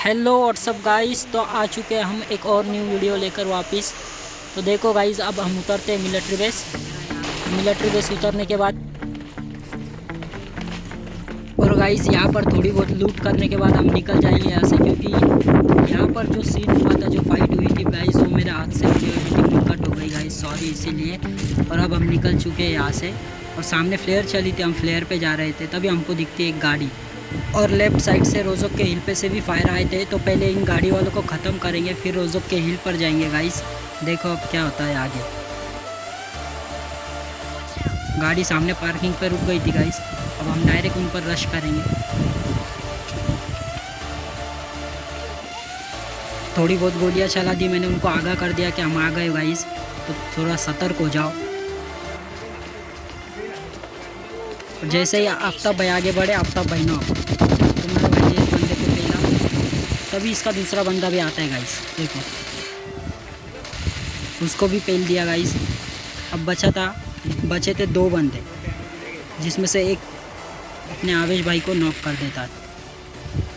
Hello what's up guys. तो आ चुके हैं हम एक और न्यू वीडियो लेकर वापस। तो देखो गाइस, अब हम उतरते हैं मिलिट्री बेस उतरने के बाद। और गाइस यहाँ पर थोड़ी बहुत लूट करने के बाद हम निकल जाएंगे यहाँ से, क्योंकि यहाँ पर जो सीन हुआ था, जो फाइट हुई थी गाइस, वो मेरे हाथ से वीडियो कट हो गई गाइस, सॉरी इसीलिए। और अब हम निकल चुके हैं यहाँ से, और सामने फ्लेयर चली थी, हम फ्लेयर पे जा रहे थे, तभी हमको दिखती है एक गाड़ी। और लेफ़्ट साइड से रोज़ोक के हिल पे से भी फायर आए थे। तो पहले इन गाड़ी वालों को ख़त्म करेंगे, फिर रोज़ोक के हिल पर जाएंगे गाइस। देखो अब क्या होता है आगे। गाड़ी सामने पार्किंग पर रुक गई थी गाइस, अब हम डायरेक्ट उन पर रश करेंगे। थोड़ी बहुत गोलियां चला दी मैंने, उनको आगाह कर दिया कि हम आ गए गाइस, तो थोड़ा सतर्क हो जाओ। जैसे ही आफ्ताब भाई आगे बढ़े, आफ्ताब भाई ना तुम्हारे भाई ने एक बंदे को पेला, तभी इसका दूसरा बंदा भी आता है गाइस। देखो उसको भी पेल दिया गाइस। अब बचे थे दो बंदे, जिसमें से एक अपने आवेश भाई को नॉक कर देता।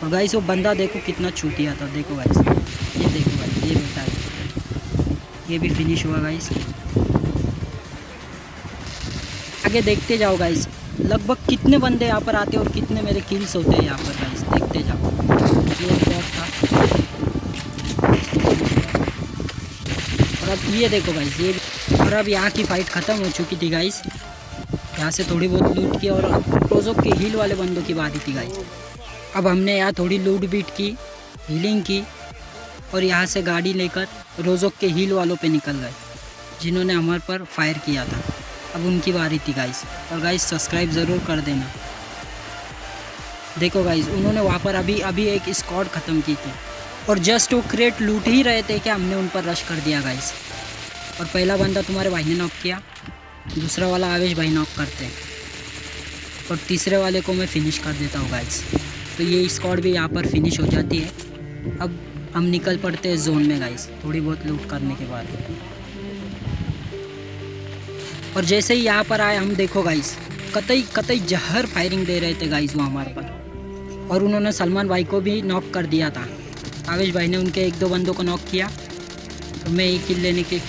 और गाइस वो बंदा देखो कितना चूतिया था। देखो गाइस, ये देखो गाइस, ये बेटा है, ये भी फिनिश हुआ गाइस। आगे देखते जाओ गाइस, लगभग कितने बंदे यहाँ पर आते हैं और कितने मेरे किल्स होते हैं यहाँ पर गाइस, देखते जाओ। ये बॉट था, और अब ये देखो गाइस, ये। और अब यहाँ की फ़ाइट ख़त्म हो चुकी थी गाइस। यहाँ से थोड़ी बहुत लूट की, और अब रोज़ोक के हील वाले बंदों की बारी थी गाइस। अब हमने यहाँ थोड़ी लूट बीट की, हीलिंग की, और यहाँ से गाड़ी लेकर रोज़ोक के हील वालों पे निकल गए, जिन्होंने हमारे पर फायर किया था। अब उनकी बारी थी गाइस। और गाइस सब्सक्राइब ज़रूर कर देना। देखो गाइस, उन्होंने वहाँ पर अभी एक स्क्वाड ख़त्म की थी, और जस्ट वो क्रेट लूट ही रहे थे कि हमने उन पर रश कर दिया गाइस। और पहला बंदा तुम्हारे भाई ने नॉक किया, दूसरा वाला आवेश भाई नॉक करते हैं, और तीसरे वाले को मैं फिनिश कर देता हूँ गाइस। तो ये स्क्वाड भी यहाँ पर फिनिश हो जाती है। अब हम निकल पड़ते हैं जोन में गाइस, थोड़ी बहुत लूट करने के बाद। और जैसे ही यहाँ पर आए हम, देखो गाइस, कतई जहर फायरिंग दे रहे थे गाइस वो हमारे पर। और उन्होंने सलमान भाई को भी नॉक कर दिया था। आवेश भाई ने उनके एक दो बंदों को नॉक किया, तो मैं एक किल लेने की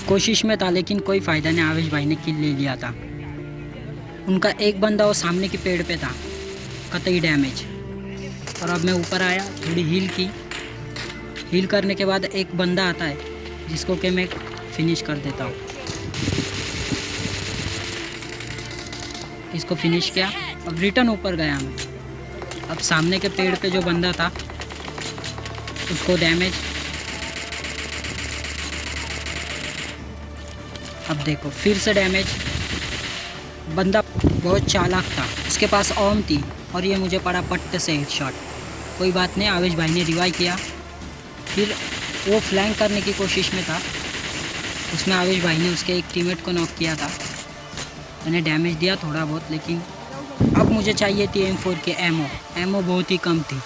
कोशिश में था, लेकिन कोई फ़ायदा नहीं, आवेश भाई ने किल ले लिया था। उनका एक बंदा वो सामने के पेड़ पे था, कतई डैमेज। और अब मैं ऊपर आया, थोड़ी हील करने के बाद एक बंदा आता है, जिसको कि मैं फिनिश कर देता हूँ। इसको फिनिश किया, अब रिटर्न ऊपर गया मैं। अब सामने के पेड़ पे जो बंदा था, उसको डैमेज। अब देखो फिर से डैमेज। बंदा बहुत चालाक था, उसके पास ओम थी, और ये मुझे पड़ा पट्टे से हेडशॉट। कोई बात नहीं, आवेश भाई ने रिवाइव किया। फिर वो फ्लैंक करने की कोशिश में था, उसमें आवेश भाई ने उसके एक टीममेट को नॉक किया था। मैंने डैमेज दिया थोड़ा बहुत, लेकिन अब मुझे चाहिए थी M4 के एमओ बहुत ही कम थी,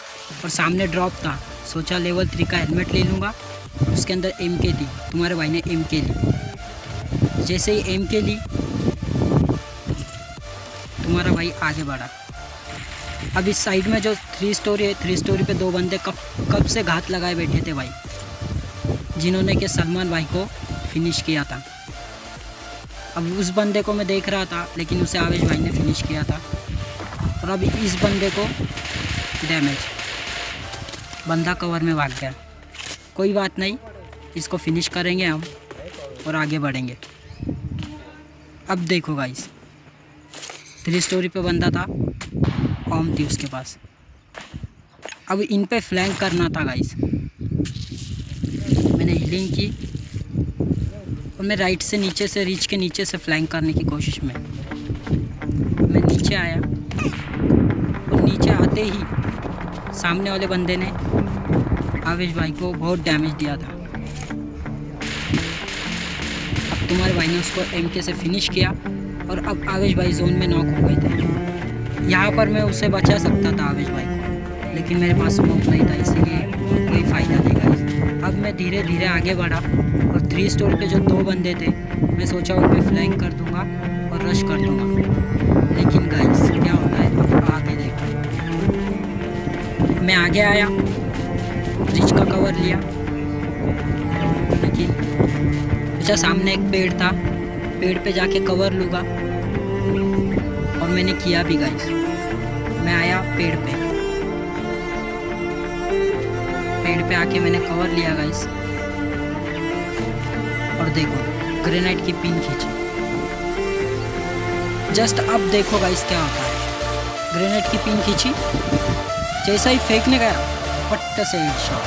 और सामने ड्रॉप था। सोचा लेवल 3 का हेलमेट ले लूँगा, उसके अंदर MK थी। तुम्हारे भाई ने MK ली। जैसे ही MK ली, तुम्हारा भाई आगे बढ़ा। अब इस साइड में जो 3 स्टोरी है, 3 स्टोरी पे दो बंदे कब से घात लगाए बैठे थे भाई, जिन्होंने के सलमान भाई को फिनिश किया था। अब उस बंदे को मैं देख रहा था, लेकिन उसे आवेश भाई ने फिनिश किया था। और अब इस बंदे को डैमेज, बंदा कवर में भाग गया। कोई बात नहीं, इसको फिनिश करेंगे हम और आगे बढ़ेंगे। अब देखो गाइस, 3 स्टोरी पे बंदा था, ओम थी उसके पास। अब इन पे फ्लैंक करना था गाइस। मैंने हीलिंग की, और मैं राइट से नीचे से रिच के नीचे से फ्लैंक करने की कोशिश में मैं नीचे आया, और नीचे आते ही सामने वाले बंदे ने आवेश भाई को बहुत डैमेज दिया था। अब तुम्हारे भाई ने उसको MK से फिनिश किया, और अब आवेश भाई जोन में नॉक हो गए थे। यहाँ पर मैं उसे बचा सकता था आवेश भाई को, लेकिन मेरे पास स्मोक नहीं था, इसीलिए कोई फ़ायदा नहीं गाइस। अब मैं धीरे धीरे आगे बढ़ा, और 3 स्टोर पे जो 2 बंदे थे, मैं सोचा उन पर फ्लैंक कर दूंगा और रश कर दूंगा। लेकिन गाइस क्या होता है, आगे देखो। मैं आगे आया, ब्रिज का कवर लिया, लेकिन अच्छा सामने एक पेड़ था, पेड़ पे जाके कवर लूँगा, और मैंने किया भी गाइस। मैं आया पेड़ पे आके मैंने कवर लिया गाइस, और देखो ग्रेनाइट की पिन खींची। जस्ट अब देखो गाइस क्या होता है, ग्रेनेड की पिन खींची, जैसा ही फेंकने गया पट्ट से हेडशॉट।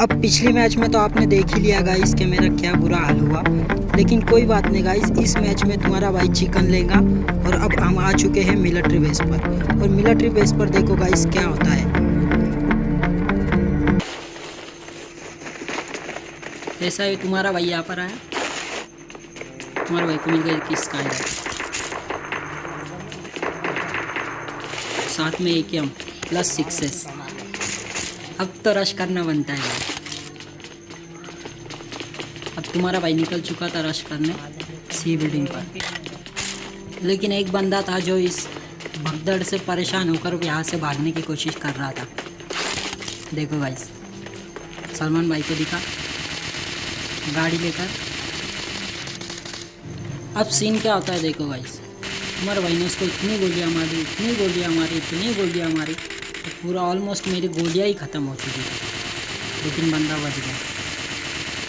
अब पिछली मैच में तो आपने देख ही लिया गाइस कि मेरा क्या बुरा हाल हुआ, लेकिन कोई बात नहीं गाइस, इस मैच में तुम्हारा भाई चिकन लेगा। और अब हम आ चुके हैं मिलिट्री बेस पर, और मिलिट्री बेस पर देखो गाइस क्या होता है। ऐसा ही तुम्हारा भाई यहाँ पर आया, तुम्हारे भाई को मिल गया किसका है, साथ में AKM प्लस 6s। अब तो रश करना बनता है। अब तुम्हारा भाई निकल चुका था रश करने सी बिल्डिंग पर, लेकिन एक बंदा था जो इस भगदड़ से परेशान होकर यहाँ से भागने की कोशिश कर रहा था। देखो गाइस, सलमान भाई को दिखा गाड़ी लेकर। अब सीन क्या होता है देखो गाइस, तुम्हारे भाई ने उसको इतनी गोलियाँ मारी, इतनी गोलियाँ मारी, इतनी गोलियाँ मारी, तो पूरा ऑलमोस्ट मेरी गोलियाँ ही ख़त्म हो चुकी थी, लेकिन बंदा बच गया।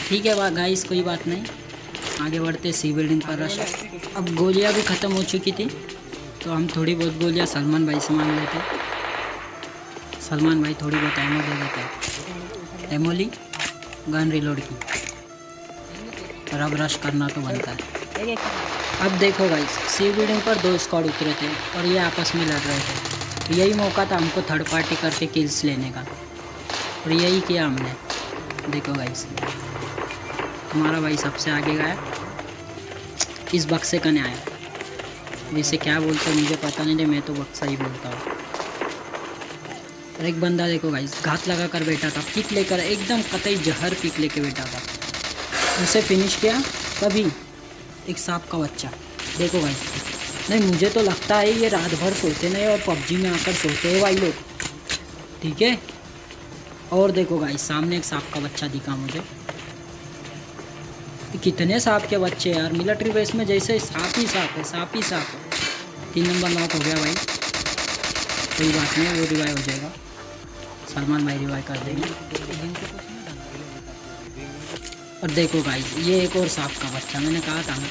ठीक है गाइस, कोई बात नहीं, आगे बढ़ते सी बिल्डिंग पर रश। अब गोलियाँ भी ख़त्म हो चुकी थी, तो हम थोड़ी बहुत गोलियाँ सलमान भाई से मांग लेते। सलमान भाई थोड़ी बहुत एमो दे देते, एमो ली गन रिलोड की, और अब रश करना तो बनता है। अब देखो गाइस, सी बिल्डिंग पर 2 स्क्वाड उतरे थे और ये आपस में लड़ रहे थे, तो यही मौका था हमको थर्ड पार्टी करके किल्स लेने का, और यही किया हमने। देखो गाइस, तुम्हारा भाई सबसे आगे गया, इस बक्से का नहीं आया। इसे क्या बोलते हैं मुझे पता नहीं, मैं तो बक्सा ही बोलता हूँ। और एक बंदा देखो गाइस, घात लगा कर बैठा था, पिक लेकर, एकदम कतई जहर पिक लेके बैठा था। उसे फिनिश किया तभी एक सांप का बच्चा। देखो भाई, नहीं मुझे तो लगता है ये रात भर सोते नहीं और PUBG में आकर सोते हैं भाई लोग, ठीक है। और देखो गाइस, सामने एक सांप का बच्चा दिखा मुझे। कितने सांप के बच्चे यार, मिलिट्री बेस में जैसे सांप ही सांप है, सांप ही सांप है। 3 नंबर नॉक हो गया भाई, कोई बात नहीं, वो रिवाइव हो जाएगा, सलमान भाई रिवाइव कर देंगे। और देखो गाइस, ये एक और सांप का बच्चा, मैंने कहा था ना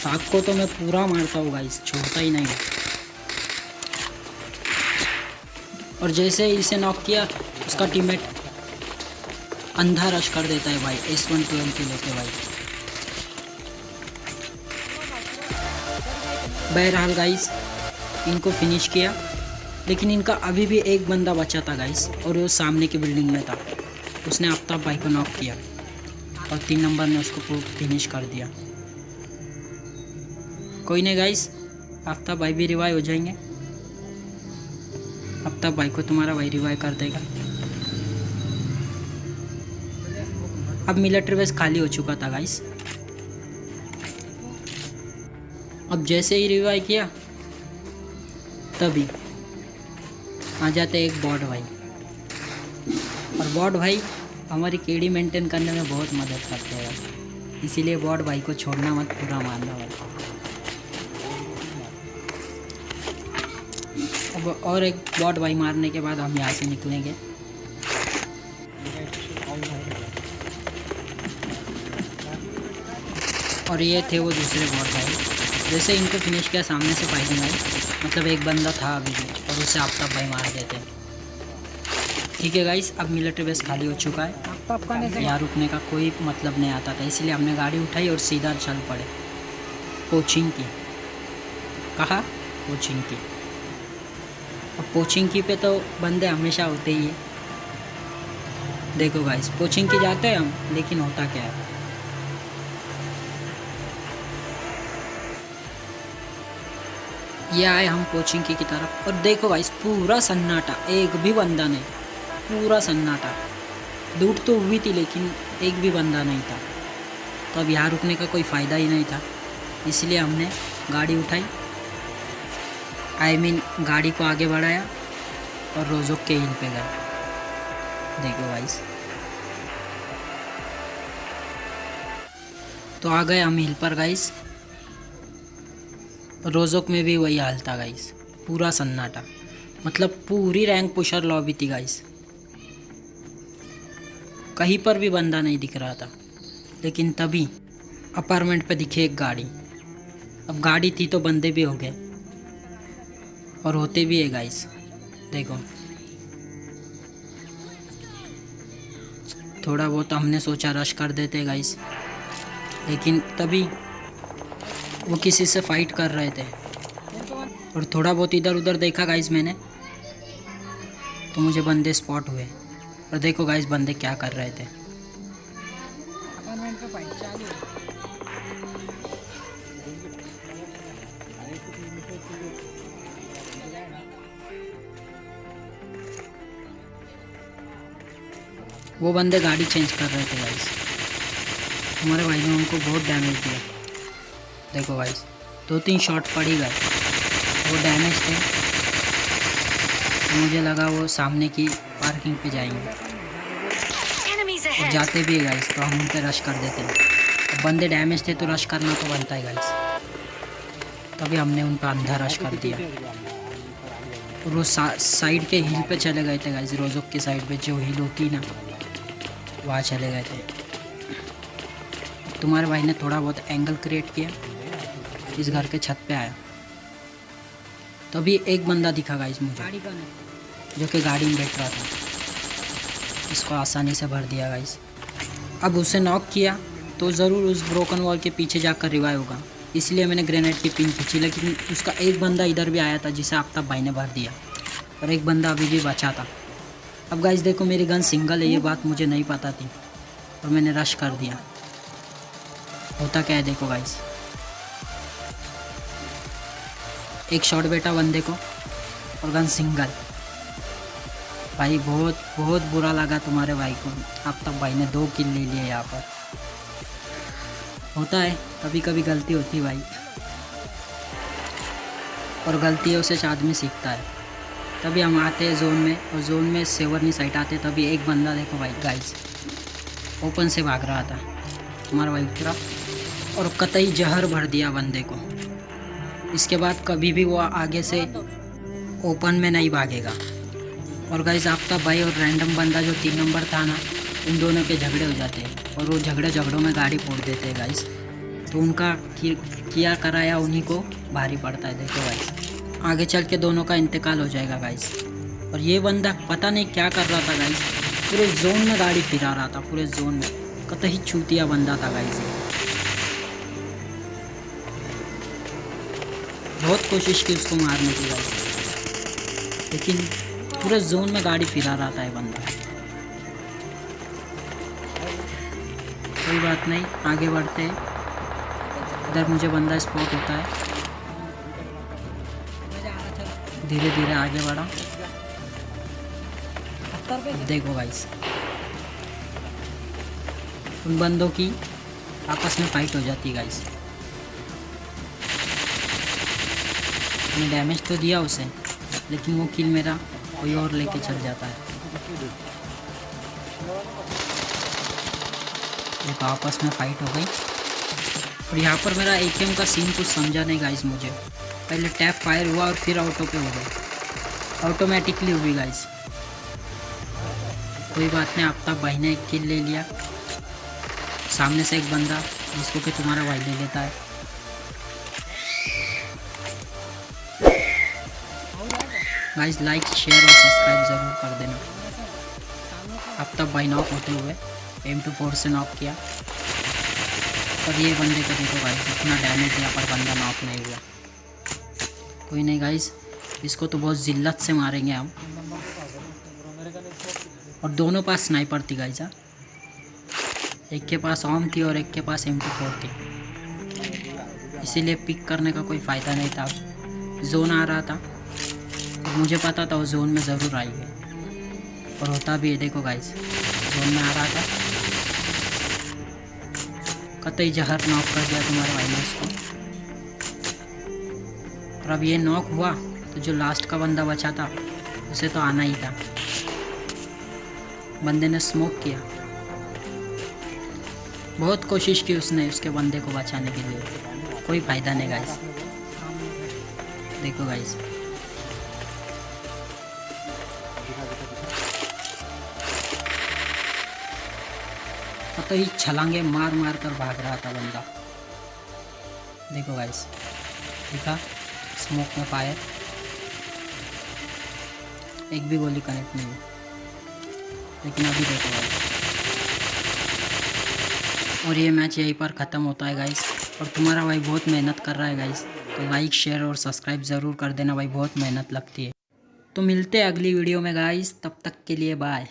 सांप को तो मैं पूरा मारता हूँ गाइस, छोड़ता ही नहीं। और जैसे ही इसे नॉक किया, उसका टीममेट अंधा रश कर देता है भाई, S112 के लेके भाई। बहरहाल गाइस, इनको फिनिश किया, लेकिन इनका अभी भी एक बंदा बचा था गाइस, और वो सामने की बिल्डिंग में था। उसने आफ्ताब भाई को नॉक किया और 3 नंबर ने उसको फिनिश कर दिया। कोई नहीं गाइस, आफ्ताब भाई भी रिवाइव हो जाएंगे। आफ्ताब भाई को तुम्हारा भाई रिवाइव कर देगा। अब मिलिट्री बेस खाली हो चुका था गाइस। अब जैसे ही रिवाइव किया तभी आ जाते एक बॉट भाई, और बॉट भाई हमारी केडी मेंटेन करने में बहुत मदद करते हैं, इसीलिए बॉट भाई को छोड़ना मत, पूरा मारना भाई। अब और एक बॉट भाई मारने के बाद हम यहाँ से निकलेंगे। और ये थे वो दूसरे बॉट भाई, जैसे इनको फिनिश किया सामने से फायरिंग आई, मतलब एक बंदा था अभी भी, और उसे आफ्ताब भाई मार देते। ठीक है गाइस, अब मिलिट्री बेस खाली हो चुका है। स्टॉप करने से यहाँ रुकने का कोई मतलब नहीं आता था, इसलिए हमने गाड़ी उठाई और सीधा चल पड़े पोचिंकी। कहा? पोचिंकी। अब पोचिंकी पे तो बंदे हमेशा होते ही है। देखो गाइस, पोचिंकी जाते हैं हम, लेकिन होता क्या है, ये आए हम पोचिंकी की तरफ और देखो गाइस पूरा सन्नाटा, एक भी बंदा नहीं, पूरा सन्नाटा। लूट तो हुई थी लेकिन एक भी बंदा नहीं था, तो अब यहाँ रुकने का कोई फ़ायदा ही नहीं था, इसलिए हमने गाड़ी उठाई, गाड़ी को आगे बढ़ाया और रोज़ोक के हिल पे गए। देखो गाइस, तो आ गए हम हिल पर गाइस। रोज़ोक में भी वही हाल था गाइस, पूरा सन्नाटा, मतलब पूरी रैंक पुशर लॉबी थी गाइस, कहीं पर भी बंदा नहीं दिख रहा था। लेकिन तभी अपार्टमेंट पे दिखे एक गाड़ी। अब गाड़ी थी तो बंदे भी हो गए और होते भी है गाइस। देखो थोड़ा बहुत हमने सोचा रश कर देते गाइस, लेकिन तभी वो किसी से फाइट कर रहे थे और थोड़ा बहुत इधर उधर देखा गाइस मैंने, तो मुझे बंदे स्पॉट हुए। और देखो गाइस बंदे क्या कर रहे थे, वो बंदे गाड़ी चेंज कर रहे थे गाइस। हमारे भाई ने उनको बहुत डैमेज दिया। देखो गाइस 2-3 शॉट पड़ ही गए, वो डैमेज थे, तो मुझे लगा वो सामने की पार्किंग पे जाएंगे और जाते भी है गाइस, तो हम उन पे रश कर देते हैं। तो बंदे डैमेज थे तो रश करना तो बनता है गाइस, तभी हमने उन पर अंधा रश कर दिया और वो साइड के हिल पे चले गए थे गाइस। रोज़ोक की साइड पे जो हिल होती ना, वहाँ चले गए थे। तुम्हारे भाई ने थोड़ा बहुत एंगल क्रिएट किया, इस घर के छत पे आया, तभी एक बंदा दिखा गाइस मुझे, जो कि गाड़ी में बैठ रहा था। इसको आसानी से भर दिया गाइस। अब उसे नॉक किया तो ज़रूर उस ब्रोकन वॉल के पीछे जाकर रिवाइव होगा, इसलिए मैंने ग्रेनेड की पिन खींची, लेकिन उसका एक बंदा इधर भी आया था जिसे आफ्ताब भाई ने भर दिया और एक बंदा अभी भी बचा था। अब गाइस देखो मेरी गन सिंगल है, ये बात मुझे नहीं पता थी और मैंने रश कर दिया। होता क्या है देखो गाइस, एक शॉट बेटा बंदे को और गन सिंगल। भाई बहुत बहुत बुरा लगा तुम्हारे भाई को, आफ्ताब भाई ने 2 किल ले लिए यहाँ पर। होता है, कभी कभी गलती होती है भाई, और गलतियों से आदमी सीखता है। तभी हम आते हैं जोन में, और जोन में सेवरनी साइड आते, तभी एक बंदा देखो भाई गाइस ओपन से भाग रहा था, हमारा भाई उतरा और कतई जहर भर दिया बंदे को। इसके बाद कभी भी वो आगे से ओपन में नहीं भागेगा। और गाइस आफ्ताब भाई और रैंडम बंदा जो 3 नंबर था ना, उन दोनों के झगड़े हो जाते हैं और वो झगड़ों में गाड़ी फोड़ देते हैं गाइस, तो उनका किया कराया उन्हीं को भारी पड़ता है। देखो गाइस आगे चल के दोनों का इंतकाल हो जाएगा गाइस। और ये बंदा पता नहीं क्या कर रहा था गाइस, पूरे जोन में गाड़ी फिरा रहा था, पूरे जोन में, कतई चूतिया बंदा था गाइस। बहुत कोशिश की उसको मारने की गाइस, लेकिन पूरे जोन में गाड़ी फिरा रहा था ये बंदा। कोई बात नहीं, आगे बढ़ते हैं। इधर मुझे बंदा स्पॉट होता है, धीरे धीरे आगे बढ़ा। देखो गाइस उन बंदों की आपस में फाइट हो जाती है गाइस। मैंने डैमेज तो दिया उसे, लेकिन वो किल मेरा कोई और लेके चल जाता है। देखो आपस में फाइट हो गई और यहाँ पर मेरा AKM का सीन कुछ समझा नहीं गाइस मुझे। पहले टैप फायर हुआ और फिर ऑटो पे हो गई, ऑटोमेटिकली हुई गाइस। कोई बात नहीं, आफ्ताब भाई ने एक किल ले लिया। सामने से एक बंदा जिसको कि तुम्हारा भाई ले लेता है। गाइस लाइक शेयर और सब्सक्राइब ज़रूर कर देना। अब तक भाई नॉक होते हुए M24 से नॉक किया। पर ये बंदे को देखो गाइस, इतना डैमेज दिया पर बंदा नॉक नहीं हुआ। कोई नहीं गाइस, इसको तो बहुत जिल्लत से मारेंगे हम। और दोनों पास स्नाइपर थी गाइस। एक के पास ऑम थी और एक के पास M24 थी, इसीलिए पिक करने का कोई फ़ायदा नहीं था। जोन आ रहा था और मुझे पता था वो जोन में ज़रूर आएंगे, और होता भी है। देखो गाइस, जोन में आ रहा था, कतई जहर नॉक कर दिया तुम्हारे भाई ने उसको। और अब ये नॉक हुआ तो जो लास्ट का बंदा बचा था उसे तो आना ही था। बंदे ने स्मोक किया, बहुत कोशिश की उसने उसके बंदे को बचाने के लिए, कोई फ़ायदा नहीं गाइस। देखो गाइस, तो ही छलांगे मार मार कर भाग रहा था बंदा। देखो गाइस, देखा स्मोक में फायर, एक भी गोली कनेक्ट नहीं हुई। लेकिन अभी देखो गाइस, और ये मैच यहीं पर ख़त्म होता है गाइस। और तुम्हारा भाई बहुत मेहनत कर रहा है गाइस, तो लाइक शेयर और सब्सक्राइब ज़रूर कर देना भाई, बहुत मेहनत लगती है। तो मिलते हैं अगली वीडियो में गाइस, तब तक के लिए बाय।